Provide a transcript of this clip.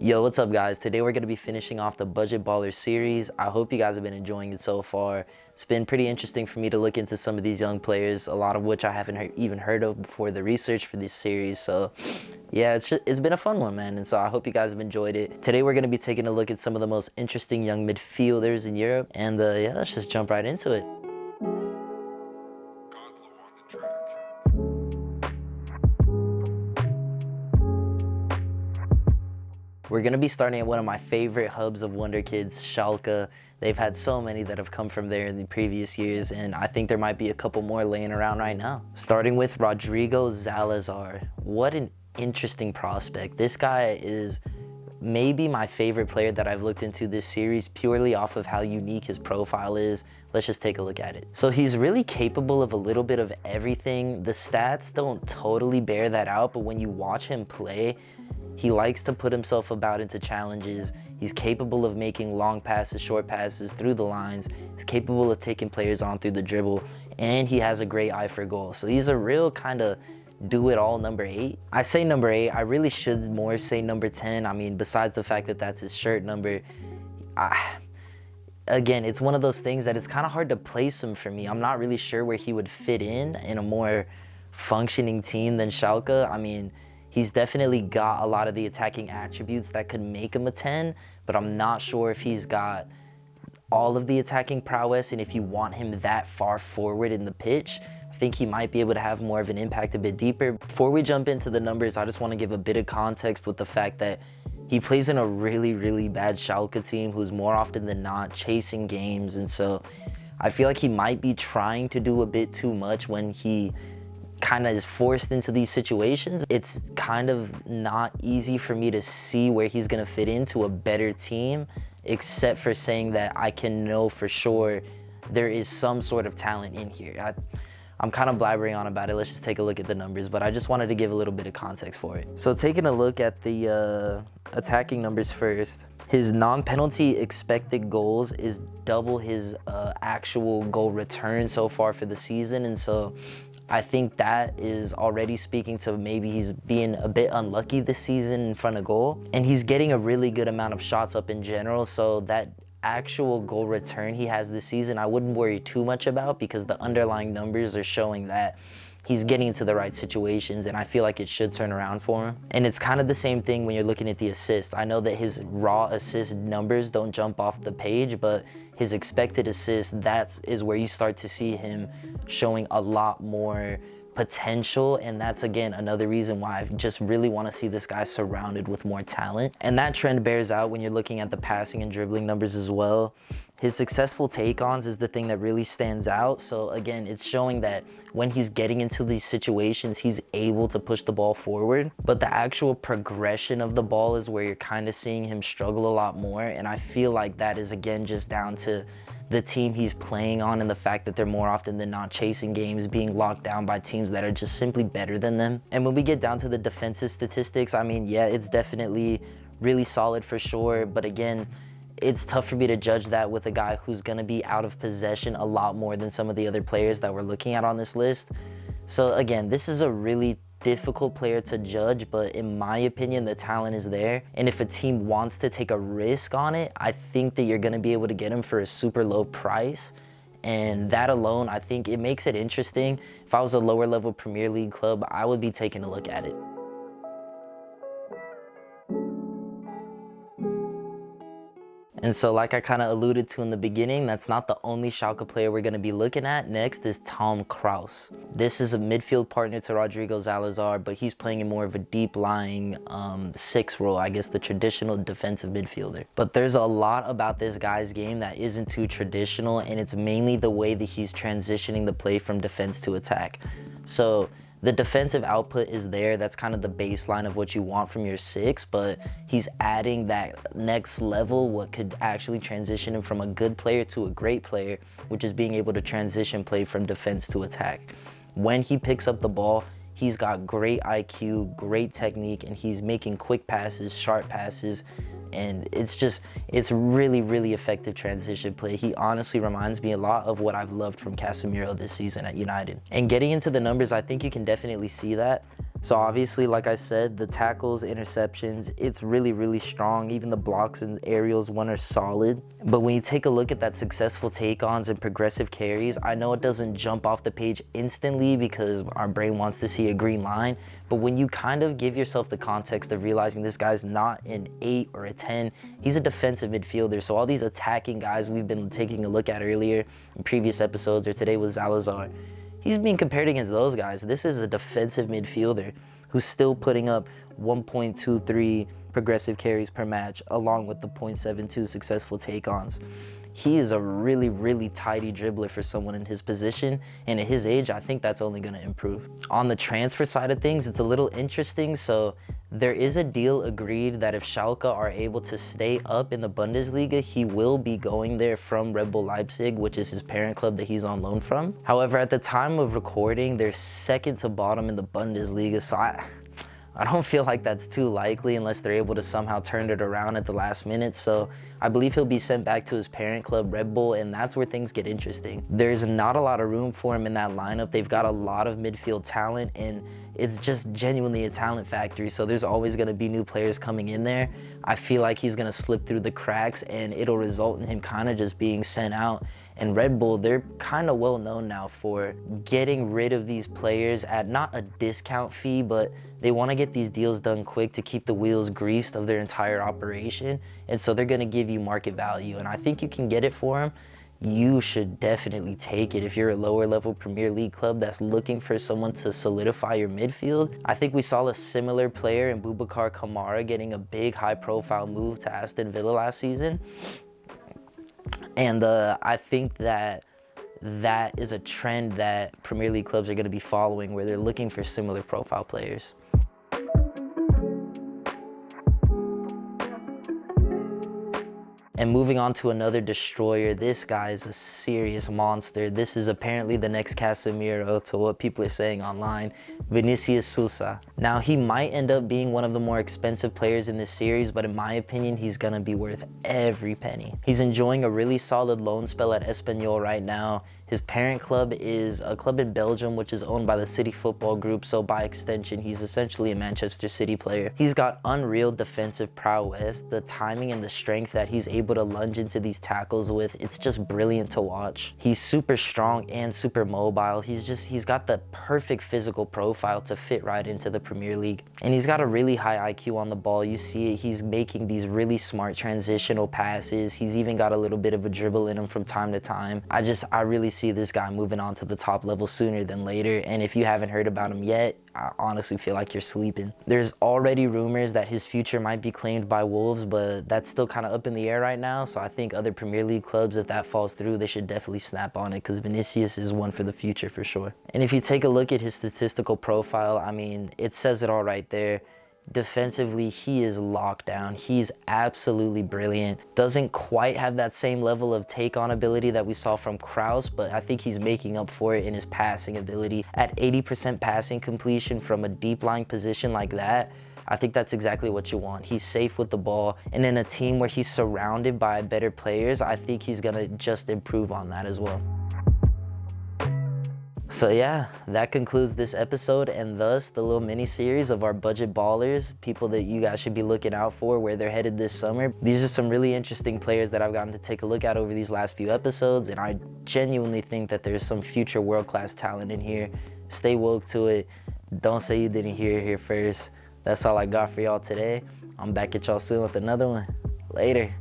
Yo, what's up guys? Today we're going to be finishing off the Budget Baller series. I hope you guys have been enjoying it so far. It's been pretty interesting for me to look into some of these young players, a lot of which I haven't even heard of before the research for this series. So yeah, it's been a fun one, man. And so I hope you guys have enjoyed it. Today we're going to be taking a look at some of the most interesting young midfielders in Europe. And yeah, let's just jump right into it. We're going to be starting at one of my favorite hubs of WONDERKIDs, Schalke. They've had so many that have come from there in the previous years, and I think there might be a couple more laying around right now. Starting with Rodrigo Zalazar. What an interesting prospect. This guy is maybe my favorite player that I've looked into this series purely off of how unique his profile is. Let's just take a look at it. So he's really capable of a little bit of everything. The stats don't totally bear that out, but when you watch him play, he likes to put himself about into challenges. He's capable of making long passes, short passes through the lines. He's capable of taking players on through the dribble, and he has a great eye for goal. So he's a real kind of do-it-all number 8. I say number 8. I really should more say number 10. I mean, besides the fact that that's his shirt number, again, it's one of those things that it's kind of hard to place him for me. I'm not really sure where he would fit in a more functioning team than Schalke. I mean, he's definitely got a lot of the attacking attributes that could make him a 10, but I'm not sure if he's got all of the attacking prowess, and if you want him that far forward in the pitch, I think he might be able to have more of an impact a bit deeper. Before we jump into the numbers, I just want to give a bit of context with the fact that he plays in a really, really bad Schalke team who's more often than not chasing games, and so I feel like he might be trying to do a bit too much when he kind of is forced into these situations. It's kind of not easy for me to see where he's going to fit into a better team, except for saying that I can know for sure there is some sort of talent in here. I'm kind of blabbering on about it. Let's just take a look at the numbers, but I just wanted to give a little bit of context for it. So taking a look at the attacking numbers first, his non-penalty expected goals is double his actual goal return so far for the season, and so I think that is already speaking to maybe he's being a bit unlucky this season in front of goal. And he's getting a really good amount of shots up in general, so that actual goal return he has this season, I wouldn't worry too much about, because the underlying numbers are showing that he's getting into the right situations, and I feel like it should turn around for him. And it's kind of the same thing when you're looking at the assists. I know that his raw assist numbers don't jump off the page, but his expected assists, that is where you start to see him showing a lot more potential, and that's again another reason why I just really want to see this guy surrounded with more talent. And that trend bears out when you're looking at the passing and dribbling numbers as well. His successful take-ons is the thing that really stands out. So again, it's showing that when he's getting into these situations, he's able to push the ball forward, but the actual progression of the ball is where you're kind of seeing him struggle a lot more. And I feel like that is again just down to the team he's playing on, and the fact that they're more often than not chasing games, being locked down by teams that are just simply better than them. And when we get down to the defensive statistics, I mean, yeah, it's definitely really solid for sure, but again, it's tough for me to judge that with a guy who's going to be out of possession a lot more than some of the other players that we're looking at on this list. So again, this is a really difficult player to judge, but in my opinion, the talent is there. And if a team wants to take a risk on it, I think that you're going to be able to get him for a super low price. And that alone, I think it makes it interesting. If I was a lower level Premier League club, I would be taking a look at it. And so like I kind of alluded to in the beginning, that's not the only Schalke player we're going to be looking at. Next is Krauss. This is a midfield partner to Rodrigo Zalazar, but he's playing in more of a deep-lying 6 role, I guess the traditional defensive midfielder. But there's a lot about this guy's game that isn't too traditional, and it's mainly the way that he's transitioning the play from defense to attack. So the defensive output is there. That's kind of the baseline of what you want from your 6, but he's adding that next level, what could actually transition him from a good player to a great player, which is being able to transition play from defense to attack. When he picks up the ball, he's got great IQ, great technique, and he's making quick passes, sharp passes, and it's really, really effective transition play. He honestly reminds me a lot of what I've loved from Casemiro this season at United. And getting into the numbers, I think you can definitely see that. So obviously, like I said, the tackles, interceptions, it's really, really strong. Even the blocks and aerials one are solid. But when you take a look at that successful take-ons and progressive carries, I know it doesn't jump off the page instantly because our brain wants to see a green line. But when you kind of give yourself the context of realizing this guy's not an 8 or a 10, he's a defensive midfielder. So all these attacking guys we've been taking a look at earlier in previous episodes, or today with Zalazar, he's being compared against those guys. This is a defensive midfielder who's still putting up 1.23 progressive carries per match, along with the 0.72 successful take-ons. He is a really, really tidy dribbler for someone in his position, and at his age, I think that's only going to improve. On the transfer side of things, it's a little interesting. So there is a deal agreed that if Schalke are able to stay up in the Bundesliga, he will be going there from Red Bull Leipzig, which is his parent club that he's on loan from. However, at the time of recording, they're second to bottom in the Bundesliga, so I don't feel like that's too likely unless they're able to somehow turn it around at the last minute. So I believe he'll be sent back to his parent club, Red Bull, and that's where things get interesting. There's not a lot of room for him in that lineup. They've got a lot of midfield talent, and it's just genuinely a talent factory. So there's always going to be new players coming in there. I feel like he's going to slip through the cracks, and it'll result in him kind of just being sent out. And Red Bull, they're kind of well known now for getting rid of these players at not a discount fee, but they want to get these deals done quick to keep the wheels greased of their entire operation. And so they're going to give you market value. And I think you can get it for them. You should definitely take it if you're a lower level Premier League club that's looking for someone to solidify your midfield. I think we saw a similar player in Boubacar Kamara getting a big high profile move to Aston Villa last season. And I think that is a trend that Premier League clubs are going to be following, where they're looking for similar profile players. And moving on to another destroyer, this guy is a serious monster. This is apparently the next Casemiro, to what people are saying online, Vinicius Susa. Now, he might end up being one of the more expensive players in this series, but in my opinion, he's gonna be worth every penny. He's enjoying a really solid loan spell at Espanyol right now. His parent club is a club in Belgium, which is owned by the City Football Group, so by extension, he's essentially a Manchester City player. He's got unreal defensive prowess. The timing and the strength that he's able to lunge into these tackles with, it's just brilliant to watch. He's super strong and super mobile. He's got the perfect physical profile to fit right into the Premier League. And he's got a really high IQ on the ball. You see it, he's making these really smart transitional passes. He's even got a little bit of a dribble in him from time to time. I really see this guy moving on to the top level sooner than later. And if you haven't heard about him yet, I honestly feel like you're sleeping. There's already rumors that his future might be claimed by Wolves, but that's still kind of up in the air right now. So I think other Premier League clubs, if that falls through, they should definitely snap on it, because Vinicius is one for the future for sure. And if you take a look at his statistical profile, I mean, it says it all right there. Defensively, he is locked down. He's absolutely brilliant. Doesn't quite have that same level of take-on ability that we saw from Krauss, but I think he's making up for it in his passing ability. At 80% passing completion from a deep-lying position like that, I think that's exactly what you want. He's safe with the ball, and in a team where he's surrounded by better players, I think he's gonna just improve on that as well. So yeah, that concludes this episode, and thus the little mini series of our budget ballers, people that you guys should be looking out for, where they're headed this summer. These are some really interesting players that I've gotten to take a look at over these last few episodes, and I genuinely think that there's some future world-class talent in here. Stay woke to it. Don't say you didn't hear it here first. That's all I got for y'all today. I'm back at y'all soon with another one. Later.